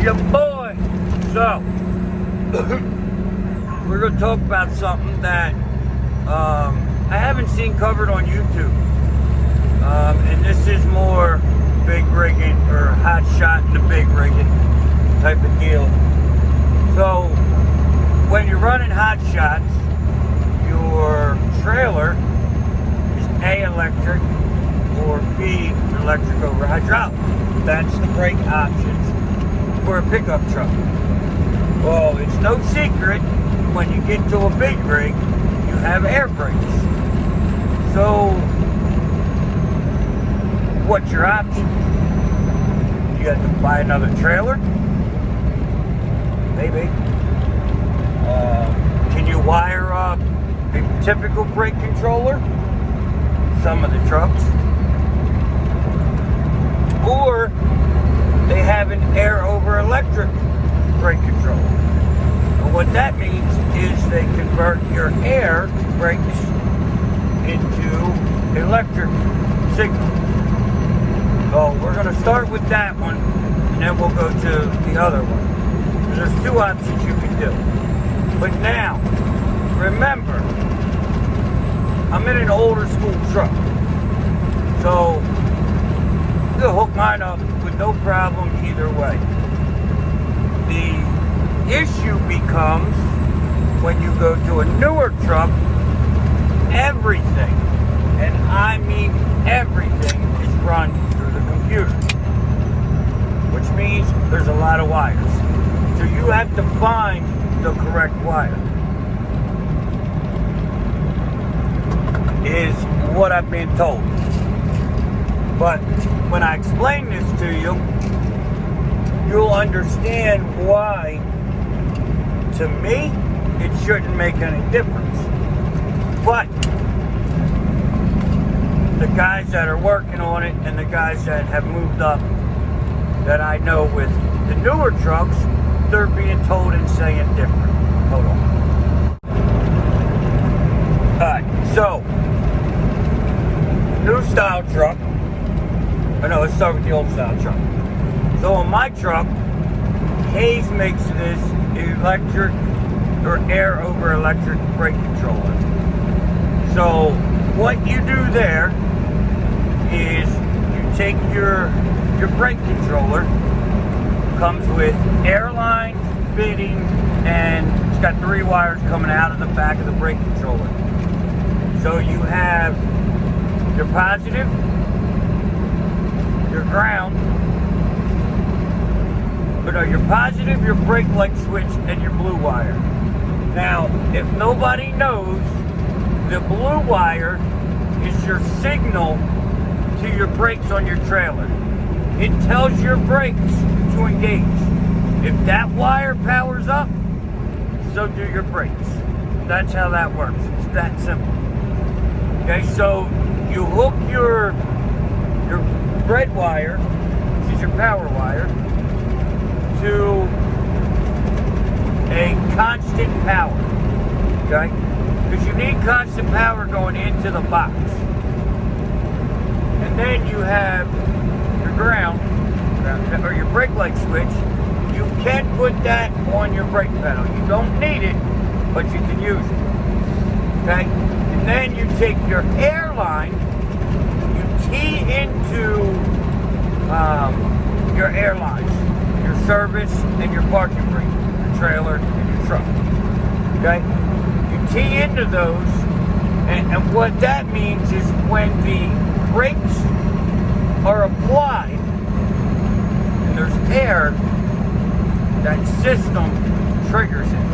your boy. So, we're going to talk about something that I haven't seen covered on YouTube. And this is more big rigging or hot shot in the big rigging type of deal. So, when you're running hot shots, your trailer is A, electric, or B, electric over hydraulic. That's the brake options for a pickup truck. Well, it's no secret, when you get to a big rig, you have air brakes. So, what's your option? You got to buy another trailer? Maybe. Can you wire up a typical brake controller? Some of the trucks. Or they have an air over electric brake controller. And what that means is they convert your air brakes into electric signal. So we're going to start with that one, and then we'll go to the other one. There's two options you can do. But now, remember, I'm in an older school truck. So, you can hook mine up with no problem either way. The issue becomes when you go to a newer truck, everything, and I mean everything, is run through the computer. Which means there's a lot of wires. So you have to find the correct wire. Is what I've been told. But when I explain this to you, you'll understand why, to me, it shouldn't make any difference. But the guys that are working on it and the guys that have moved up that I know with the newer trucks, they're being told and saying different. Hold on. Alright, so new style truck. Let's start with the old style truck. So on my truck, Hayes makes this electric or air over electric brake controller. So what you do there is you take your brake controller, comes with airline, fitting, and it's got 3 wires coming out of the back of the brake controller. So you have your positive, your ground, your positive, your brake light switch, and your blue wire. Now, if nobody knows, the blue wire is your signal to your brakes on your trailer. It tells your brakes to engage. If that wire powers up, so do your brakes. That's how that works. It's that simple. Okay, so you hook your red wire, which is your power wire, to a constant power. Okay? Because you need constant power going into the box. And then you have your ground or your brake light switch. You can put that on your brake pedal. You don't need it, but you can use it. Okay? And then you take your airline, you tee into your airlines, your service and your parking brake, your trailer and your truck. Okay? You tee into those, and what that means is when the brakes are applied and there's air, that system triggers it.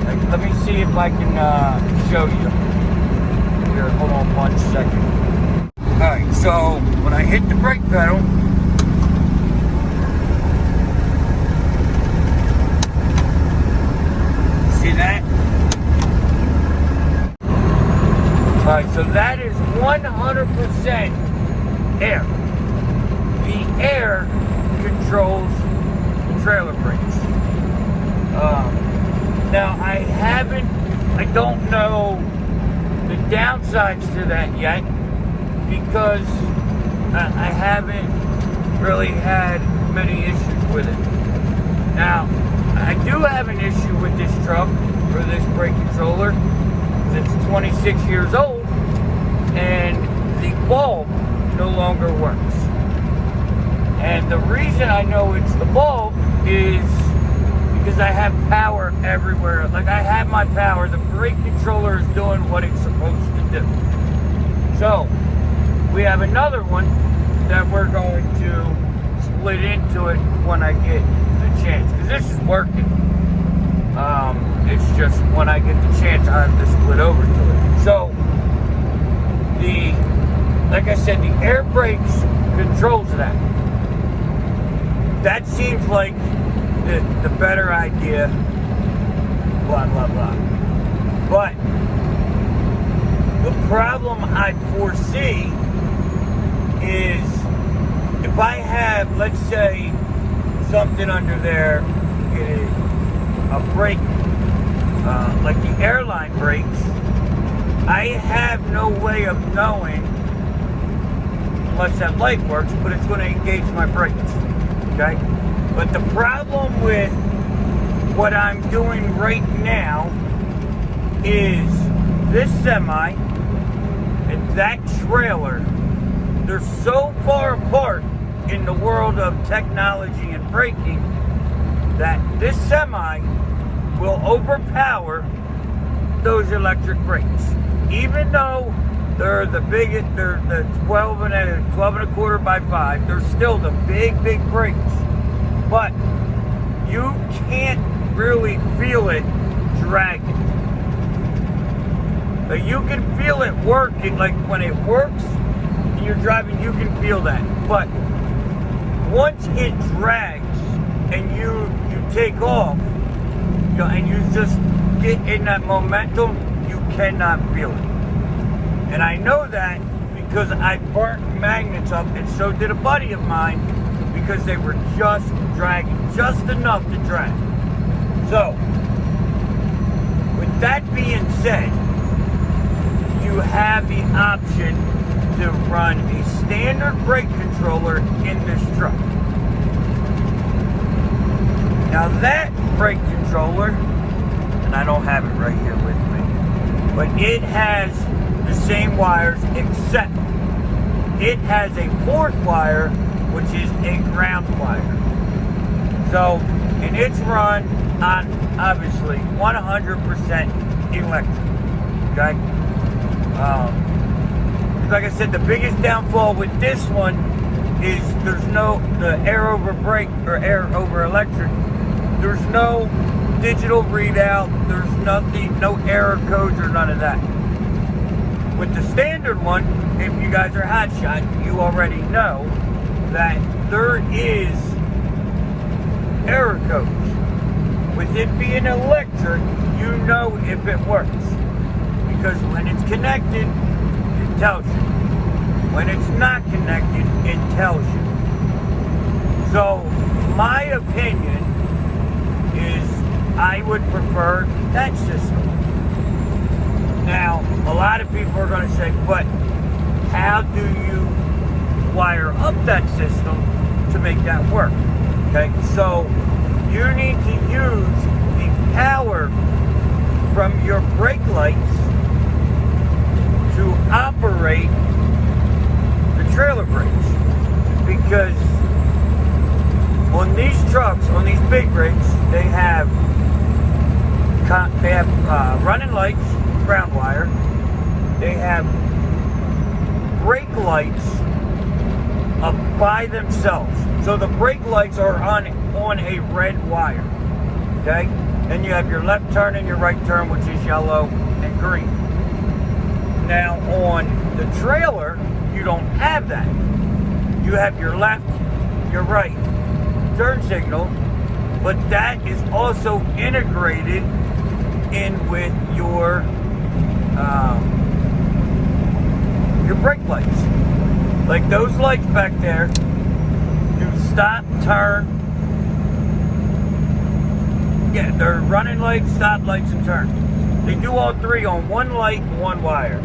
Like, let me see if I can show you. Here, hold on 1 second. Alright, so when I hit the brake pedal, see that? Alright, so that is 100% air. The air controls the trailer brakes. Now, I don't know the downsides to that yet, because I haven't really had many issues with it. Now, I do have an issue with this truck, or this brake controller. It's 26 years old, and the bulb no longer works. And the reason I know it's the bulb is because I have power everywhere. Like, I have my power. The brake controller is doing what it's supposed to do. So, we have another one that we're going to split into it when I get the chance. Because this is working. It's just when I get the chance, I have to split over to it. So, like I said, the air brakes controls that. That seems like the better idea, blah, blah, blah. But the problem I foresee is if I have, let's say, something under there, a brake, like the airline brakes, I have no way of knowing, unless that light works, but it's going to engage my brakes, okay? But the problem with what I'm doing right now is this semi and that trailer, they're so far apart in the world of technology and braking that this semi will overpower those electric brakes. Even though they're the biggest, they're the 12 and a quarter by 5, they're still the big brakes. But you can't really feel it dragging. But you can feel it working, like when it works and you're driving, you can feel that. But once it drags and you take off, you know, and you just get in that momentum, you cannot feel it. And I know that because I burnt magnets up, and so did a buddy of mine, because they were just dragging, just enough to drag. So, with that being said, you have the option to run a standard brake controller in this truck. Now that brake controller, and I don't have it right here with me, but it has the same wires, except it has a fourth wire, which is a ground wire. So, and it's run on, obviously, 100% electric, okay? Like I said, the biggest downfall with this one is there's no, the air over brake, or air over electric, there's no digital readout, there's nothing, no error codes or none of that. With the standard one, if you guys are Hotshot, you already know that there is error codes. With it being electric, you know if it works. Because when it's connected, it tells you. When it's not connected, it tells you. So, my opinion is I would prefer that system. Now, a lot of people are going to say, but how do you wire up that system to make that work? Okay, so you need to use the power from your brake lights to operate the trailer brakes. Because on these trucks, on these big rigs, they have running lights, ground wire. They have brake lights up by themselves. So the brake lights are on a red wire. Okay? Then you have your left turn and your right turn, which is yellow and green. Now on the trailer, you don't have that. You have your left, your right turn signal, but that is also integrated in with your brake lights. Like those lights back there do stop, turn. Yeah, they're running lights, stop lights, and turn. They do all three on one light and one wire.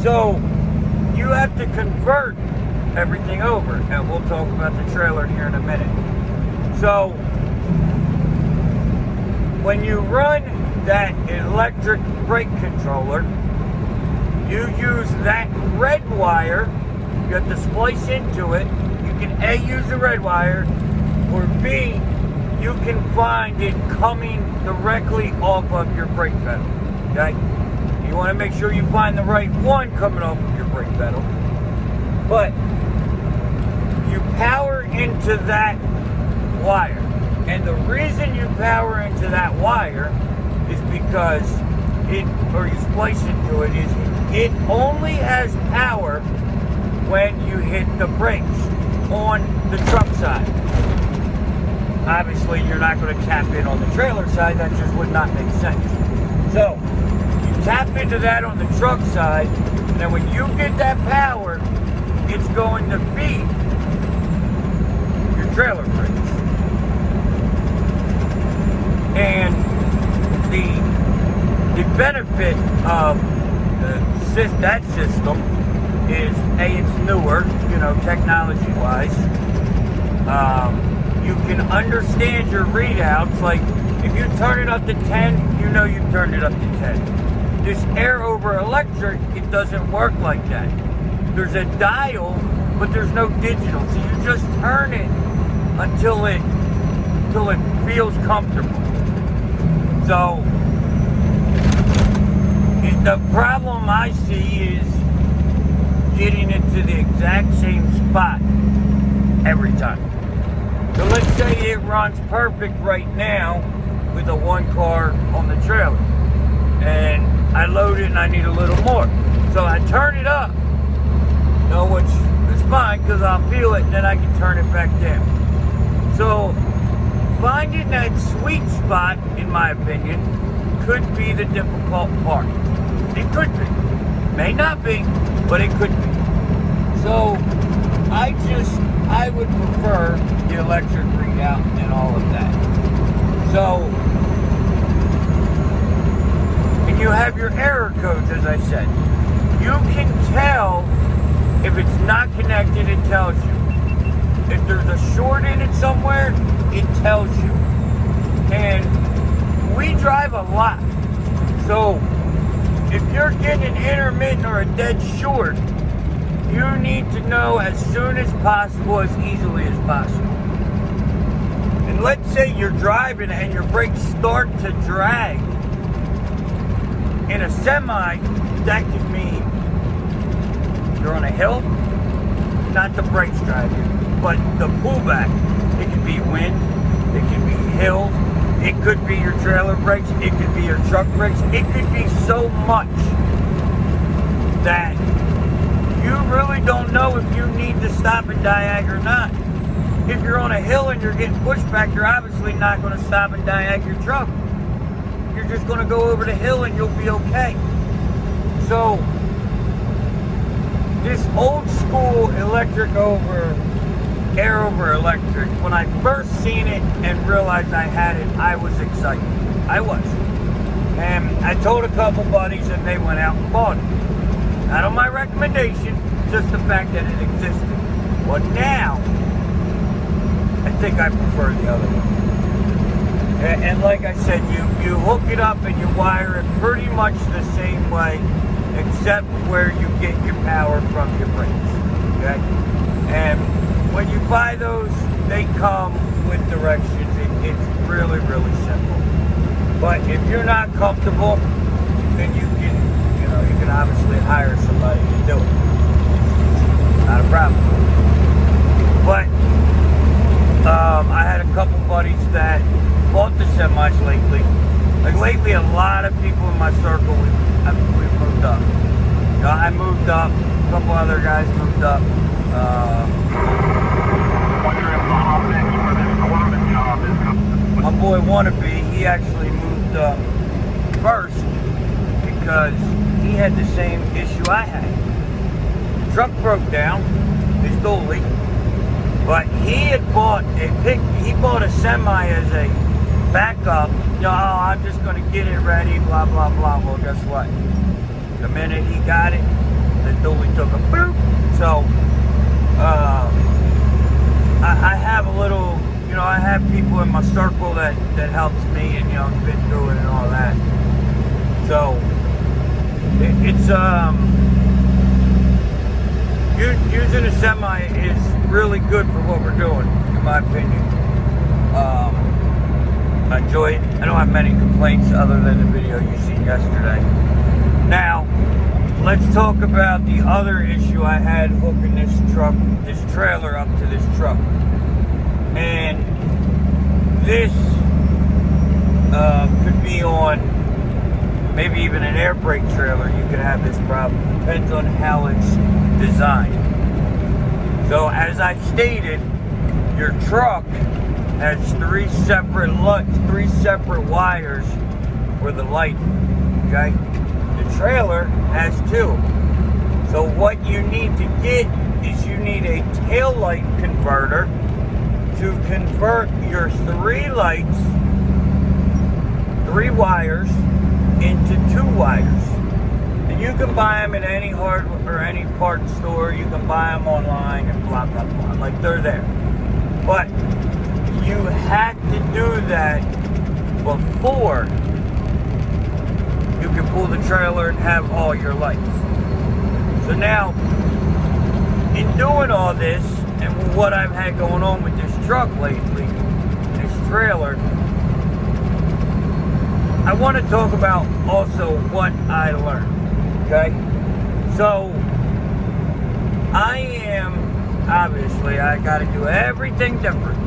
So you have to convert everything over, and we'll talk about the trailer here in a minute. So when you run that electric brake controller, you use that red wire. You have to splice into it. You can A, use the red wire, or B, you can find it coming directly off of your brake pedal. Okay? You want to make sure you find the right one coming off of your brake pedal. But you power into that wire. And the reason you power into that wire is because you splice into it, is it only has power when you hit the brakes on the truck side. Obviously, you're not going to tap in on the trailer side. That just would not make sense. So, you tap into that on the truck side, and then when you get that power, it's going to feed your trailer brakes. And the benefit of that system is, A, it's newer, technology-wise. You can understand your readouts. Like, if you turn it up to 10, you know you've turned it up to 10. This air over electric, it doesn't work like that. There's a dial, but there's no digital. So you just turn it until it feels comfortable. So the problem I see is getting it to the exact same spot every time. So let's say it runs perfect right now with a one car on the trailer. And I load it and I need a little more. So I turn it up, which is fine because I'll feel it and then I can turn it back down. So finding that sweet spot, in my opinion, could be the difficult part. It could be. May not be, but it could be. So I would prefer the electric readout and all of that. So, and you have your error codes, as I said. You can tell if it's not connected, it tells you. If there's a short in it somewhere, it tells you. And we drive a lot. So, if you're getting an intermittent or a dead short, you need to know as soon as possible, as easily as possible. And let's say you're driving and your brakes start to drag. In a semi, that could mean you're on a hill, not the brakes driving, but the pullback. It could be wind, it could be hill, it could be your trailer brakes, it could be your truck brakes, it could be so much that you really don't know if you need to stop and diag or not. If you're on a hill and you're getting pushed back, you're obviously not going to stop and diag your truck. You're just going to go over the hill and you'll be okay. So, this old school air over electric, when I first seen it and realized I had it, I was excited. I was. And I told a couple buddies and they went out and bought it. Not on my recommendation, just the fact that it existed. But now, I think I prefer the other one. And like I said, you hook it up and you wire it pretty much the same way, except where you get your power from your brakes. Okay? And when you buy those, they come with directions. It's really, really simple. But if you're not comfortable, then you can obviously hire somebody to do it. Not a problem. But I had a couple buddies that bought the semis lately. Like lately, a lot of people in my circle, we've moved up. I moved up. A couple other guys moved up. My boy Wannabe, he actually moved up first because he had the same issue I had. The truck broke down, his dolly, but he had bought a semi as a backup. I'm just going to get it ready, blah, blah, blah. Well, guess what? The minute he got it, the dolly took a boop. So, I have a little, I have people people in my circle that helps me and, you know, been through it and all that. So, it's, using a semi is really good for what we're doing, in my opinion. I enjoy it. I don't have many complaints other than the video you seen yesterday. Now, let's talk about the other issue I had hooking this trailer up to this truck. And this could be on maybe even an air brake trailer. You could have this problem. Depends on how it's designed. So as I stated, your truck has three separate wires for the light. Okay? The trailer has two. So what you need to get is you need a tail light converter to convert your three wires into two wires. And you can buy them at any hardware or any part store. You can buy them online and blah, blah, blah. Like, they're there. But you have to do that before you can pull the trailer and have all your lights. So now, in doing all this, and what I've had going on with this truck lately, this trailer, I want to talk about also what I learned, okay? So, obviously, I got to do everything different.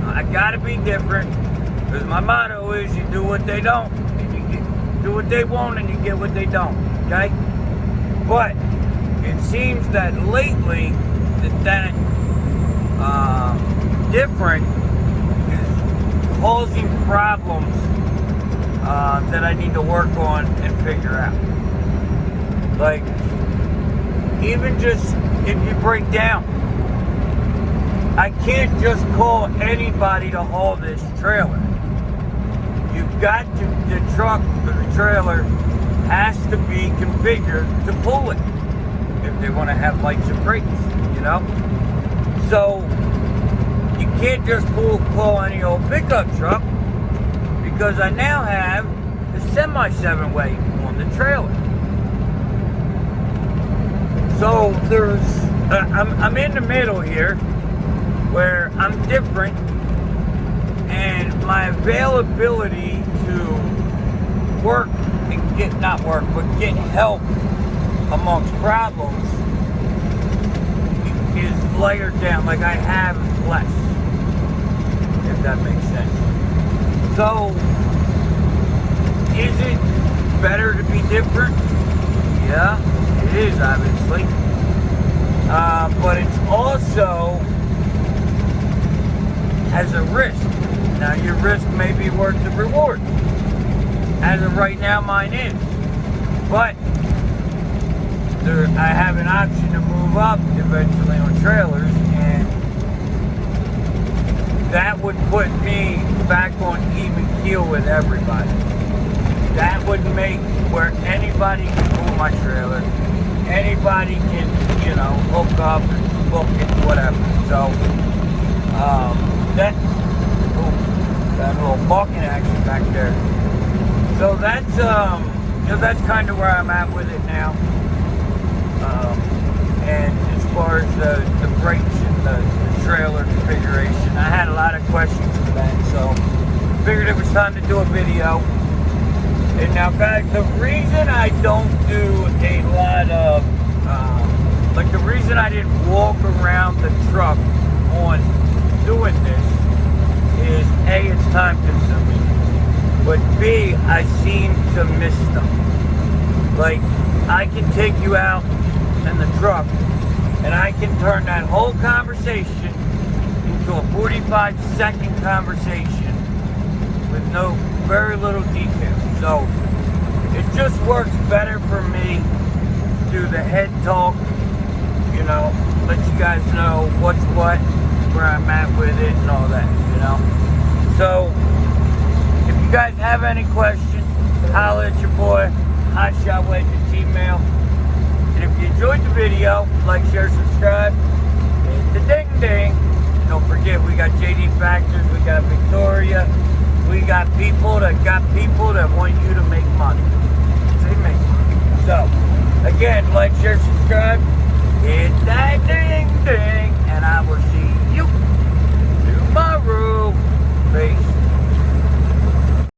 I got to be different, because my motto is you do what they don't, and you do what they want, and you get what they don't, okay? But it seems that lately, that different is causing problems that I need to work on and figure out. Like, even just if you break down, I can't just call anybody to haul this trailer. You've got to, the truck or the trailer has to be configured to pull it if they want to have lights and brakes, you know? So, you can't just call any old pickup truck, because I now have the semi 7-way on the trailer. So I'm in the middle here, where I'm different, and my availability to work and get help amongst problems is layered down. Like, I have less, if that makes sense. So, is it better to be different? Yeah, it is, obviously. But it's also has a risk. Now, your risk may be worth the reward. As of right now, mine is. But I have an option to move up eventually on trailers, and that would put me back on even keel with everybody. That would make where anybody can pull my trailer, anybody can, you know, hook up and book it, whatever. So, that little balking action back there. So that's, you know, that's kind of where I'm at with it now. And as far as the brakes and the trailer configuration, I had a lot of questions for that, so figured it was time to do a video. And now, guys, the reason I don't do a lot of, like, the reason I didn't walk around the truck on doing this is, A, it's time consuming, but B, I seem to miss stuff. Like, I can take you out in the truck, and I can turn that whole conversation into a 45-second conversation with very little detail. So, it just works better for me to do the head talk, you know, let you guys know what's what, where I'm at with it, and all that, you know. So, if you guys have any questions, holler at your boy, HotshotWedge@gmail.com. And if you enjoyed the video, like, share, subscribe, hit the ding ding. Don't forget, we got JD Factors, we got Victoria, we got people that want you to make money. They make money. So, again, like, share, subscribe, hit that ding ding, and I will see you